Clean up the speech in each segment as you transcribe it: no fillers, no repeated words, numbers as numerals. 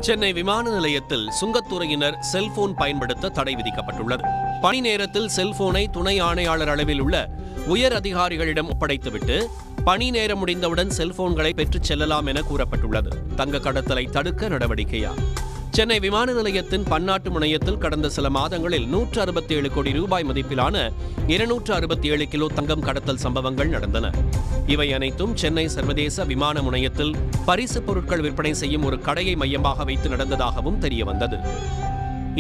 சென்னை விமான நிலையத்தில் சுங்கத்துறையினர் செல்போன் பயன்படுத்த தடை விதிக்கப்பட்டுள்ளது. பணி நேரத்தில் செல்போனை துணை ஆணையாளர் அளவில் உள்ள உயர் அதிகாரிகளிடம் ஒப்படைத்துவிட்டு பணி நேரம் முடிந்தவுடன் செல்போன்களை பெற்றுச் செல்லலாம் என கூறப்பட்டுள்ளது. தங்க கடத்தலை தடுக்க நடவடிக்கையா? சென்னை விமான நிலையத்தின் பன்னாட்டு முனையத்தில் கடந்த சில மாதங்களில் 167 கோடி ரூபாய் மதிப்பிலான 267 கிலோ தங்கம் கடத்தல் சம்பவங்கள் நடந்தன. இவை அனைத்தும் சென்னை சர்வதேச விமான முனையத்தில் பரிசு பொருட்கள் விற்பனை செய்யும் ஒரு கடையை மையமாக வைத்து நடந்ததாகவும் தெரியவந்தது.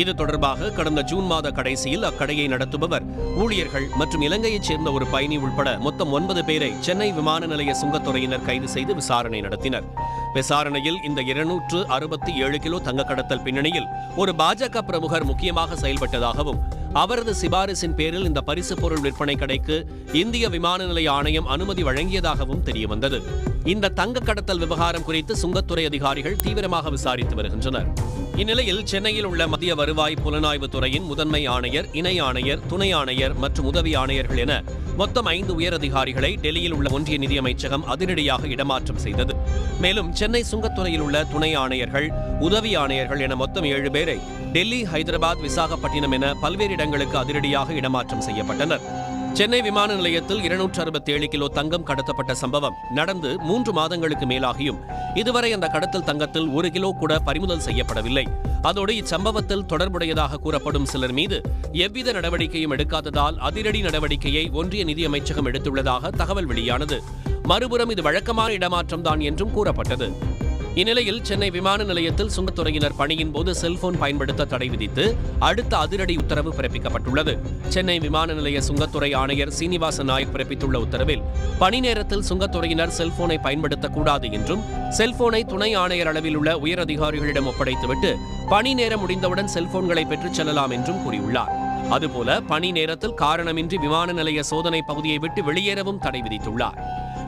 இது தொடர்பாக கடந்த ஜூன் மாத கடைசியில் அக்கடையை நடத்துபவர், ஊழியர்கள் மற்றும் இலங்கையைச் சேர்ந்த ஒரு பயணி உட்பட மொத்தம் 9 பேரை சென்னை விமான நிலைய சுங்கத்துறையினர் கைது செய்து விசாரணை நடத்தினர். விசாரணையில் இந்த 267 கிலோ தங்க கடத்தல் பின்னணியில் ஒரு பாஜக பிரமுகர் முக்கியமாக செயல்பட்டதாகவும், அவரது சிபாரிசின் பேரில் இந்த பரிசு பொருள் விற்பனை கடைக்கு இந்திய விமான நிலைய ஆணையம் அனுமதி வழங்கியதாகவும் தெரியவந்தது. இந்த தங்க கடத்தல் விவகாரம் குறித்து சுங்கத்துறை அதிகாரிகள் தீவிரமாக விசாரித்து வருகின்றனர். இந்நிலையில் சென்னையில் உள்ள மத்திய வருவாய் புலனாய்வு துறையின் முதன்மை ஆணையர், இணை ஆணையர், துணை ஆணையர் மற்றும் உதவி ஆணையர்கள் என மொத்தம் 5 உயர் அதிகாரிகளை டெல்லியில் உள்ள ஒன்றிய நிதியமைச்சகம் அதிரடியாக இடமாற்றம் செய்தது. மேலும் சென்னை சுங்கத்துறையில் உள்ள துணை ஆணையர்கள், உதவி ஆணையர்கள் என மொத்தம் 7 பேரை டெல்லி, ஹைதராபாத், விசாகப்பட்டினம் என பல்வேறு இடங்களுக்கு அதிரடியாக இடமாற்றம் செய்யப்பட்டனர். சென்னை விமான நிலையத்தில் 267 கிலோ தங்கம் கடத்தப்பட்ட சம்பவம் நடந்து 3 மாதங்களுக்கு மேலாகியும் இதுவரை அந்த கடத்தல் தங்கத்தில் 1 கிலோ கூட பறிமுதல் செய்யப்படவில்லை. அதோடு இச்சம்பவத்தில் தொடர்புடையதாக கூறப்படும் சிலர் மீது எவ்வித நடவடிக்கையும் எடுக்காததால் அதிரடி நடவடிக்கையை ஒன்றிய நிதியமைச்சகம் எடுத்துள்ளதாக தகவல் வெளியானது. மறுபுறம் இது வழக்கமான இடமாற்றம்தான் என்றும் கூறப்பட்டது. இந்நிலையில் சென்னை விமான நிலையத்தில் சுங்கத்துறையினர் பணியின் போது செல்போன் பயன்படுத்த தடை விதித்து அடுத்த அதிரடி உத்தரவு பிறப்பிக்கப்பட்டுள்ளது. சென்னை விமான நிலைய சுங்கத்துறை ஆணையர் சீனிவாச நாயக் பிறப்பித்துள்ள உத்தரவில் பணி நேரத்தில் சுங்கத்துறையினர் செல்போனை பயன்படுத்தக்கூடாது என்றும், செல்போனை துணை ஆணையர் அளவில் உள்ள உயர் அதிகாரிகளிடம் ஒப்படைத்துவிட்டு பணி நேரம் முடிந்தவுடன் செல்போன்களை பெற்றுச் செல்லலாம் என்றும் கூறியுள்ளார். அதுபோல பணி நேரத்தில் காரணமின்றி விமான நிலைய சோதனை பகுதியை விட்டு வெளியேறவும் தடை விதித்துள்ளார்.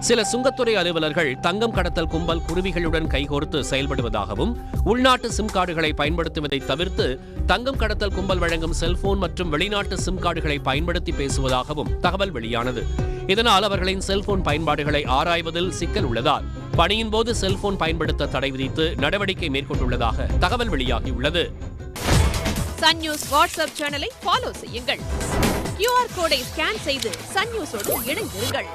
சில சுங்கத்துறை அலுவலர்கள் தங்கம் கடத்தல் கும்பல் குருவிகளுடன் கைகோர்த்து செயல்படுவதாகவும், உள்நாட்டு சிம் கார்டுகளை பயன்படுத்துவதை தவிர்த்து தங்கம் கடத்தல் கும்பல் வழங்கும் செல்போன் மற்றும் வெளிநாட்டு சிம் கார்டுகளை பயன்படுத்தி பேசுவதாகவும் தகவல் வெளியானது. இதனால் அவர்களின் செல்போன் பயன்பாடுகளை ஆராய்வதில் சிக்கல் உள்ளதால் பணியின் போது செல்போன் பயன்படுத்த தடை விதித்து நடவடிக்கை மேற்கொண்டுள்ளதாக தகவல் வெளியாகியுள்ளது. சன் நியூஸ் வாட்ஸ்அப் சேனலை ஃபாலோ செய்யுங்கள். QR கோடை ஸ்கேன் செய்து சன் நியூஸோடு இணைந்திருங்கள்.